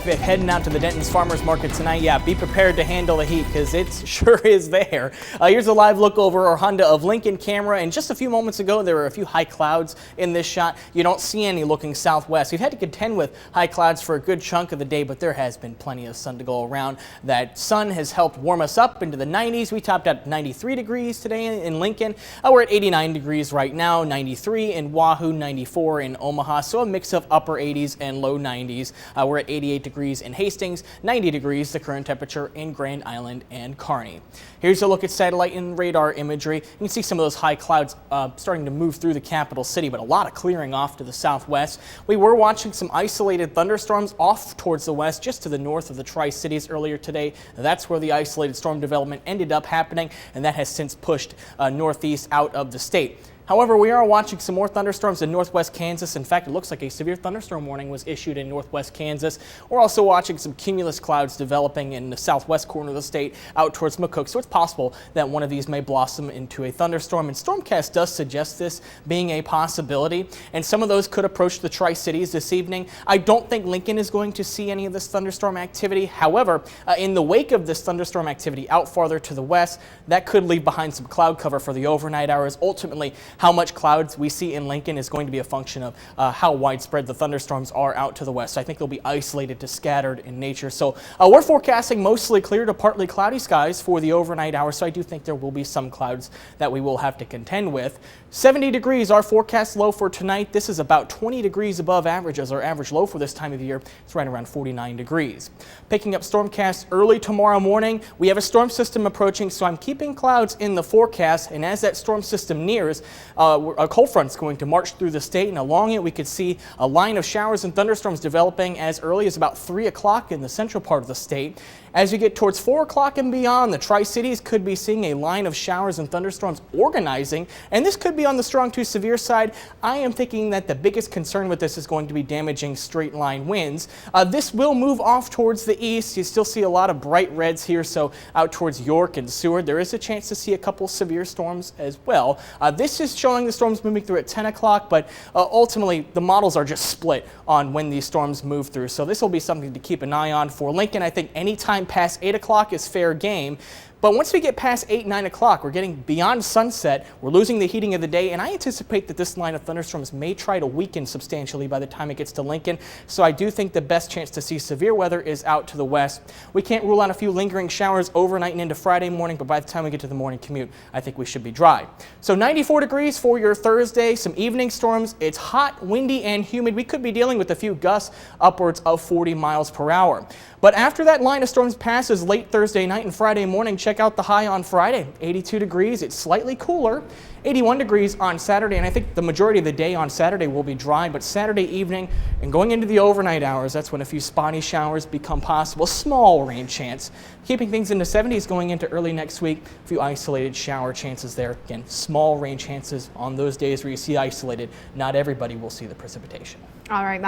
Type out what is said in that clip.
traffic heading out to the Denton's Farmers Market tonight. Yeah, be prepared to handle the heat because it sure is there. Here's a live look over our Honda of Lincoln camera. And just a few moments ago, there were a few high clouds in this shot. You don't see any looking southwest. We've had to contend with high clouds for a good chunk of the day, but there has been plenty of sun to go around. That sun has helped warm us up into the 90s. We topped at 93 degrees today in Lincoln. We're at 89 degrees right now, 93 in Wahoo, 94 in Omaha. So a mix of upper 80s and low 90s. We're at 88 degrees in Hastings, 90 degrees the current temperature in Grand Island and Kearney. Here's a look at satellite and radar imagery. You can see some of those high clouds starting to move through the capital city, but a lot of clearing off to the southwest. We were watching some isolated thunderstorms off towards the west, just to the north of the Tri-Cities earlier today. That's where the isolated storm development ended up happening, and that has since pushed northeast out of the state. However, we are watching some more thunderstorms in northwest Kansas. In fact, it looks like a severe thunderstorm warning was issued in northwest Kansas. We're also watching some cumulus clouds developing in the southwest corner of the state out towards McCook. So it's possible that one of these may blossom into a thunderstorm. And Stormcast does suggest this being a possibility. And some of those could approach the Tri-Cities this evening. I don't think Lincoln is going to see any of this thunderstorm activity. However, in the wake of this thunderstorm activity out farther to the west, that could leave behind some cloud cover for the overnight hours. Ultimately, how much clouds we see in Lincoln is going to be a function of how widespread the thunderstorms are out to the west. I think they'll be isolated to scattered in nature. So we're forecasting mostly clear to partly cloudy skies for the overnight hours. So I do think there will be some clouds that we will have to contend with. 70 degrees our forecast low for tonight. This is about 20 degrees above average as our average low for this time of year. It's right around 49 degrees. Picking up Stormcast early tomorrow morning, we have a storm system approaching, so I'm keeping clouds in the forecast. And as that storm system nears, a cold front's going to march through the state, and along it we could see a line of showers and thunderstorms developing as early as about 3 o'clock in the central part of the state. As we get towards 4 o'clock and beyond, the Tri-Cities could be seeing a line of showers and thunderstorms organizing, and this could be on the strong to severe side. I am thinking that the biggest concern with this is going to be damaging straight line winds. This will move off towards the east. You still see a lot of bright reds here, so out towards York and Seward, there is a chance to see a couple severe storms as well. This is showing the storms moving through at 10 o'clock, but ultimately the models are just split on when these storms move through. So this will be something to keep an eye on for Lincoln. I think anytime past 8 o'clock is fair game. But once we get past 8, 9 o'clock, we're getting beyond sunset. We're losing the heating of the day, and I anticipate that this line of thunderstorms may try to weaken substantially by the time it gets to Lincoln. So I do think the best chance to see severe weather is out to the west. We can't rule out a few lingering showers overnight and into Friday morning, but by the time we get to the morning commute, I think we should be dry. So 94 degrees for your Thursday, some evening storms. It's hot, windy, and humid. We could be dealing with a few gusts upwards of 40 miles per hour. But after that line of storms passes late Thursday night and Friday morning, check out the high on Friday, 82 degrees. It's slightly cooler, 81 degrees on Saturday, and I think the majority of the day on Saturday will be dry, but Saturday evening and going into the overnight hours, that's when a few spotty showers become possible. Small rain chance. Keeping things in the 70s going into early next week, a few isolated shower chances there. Again, small rain chances on those days where you see isolated. Not everybody will see the precipitation. All right.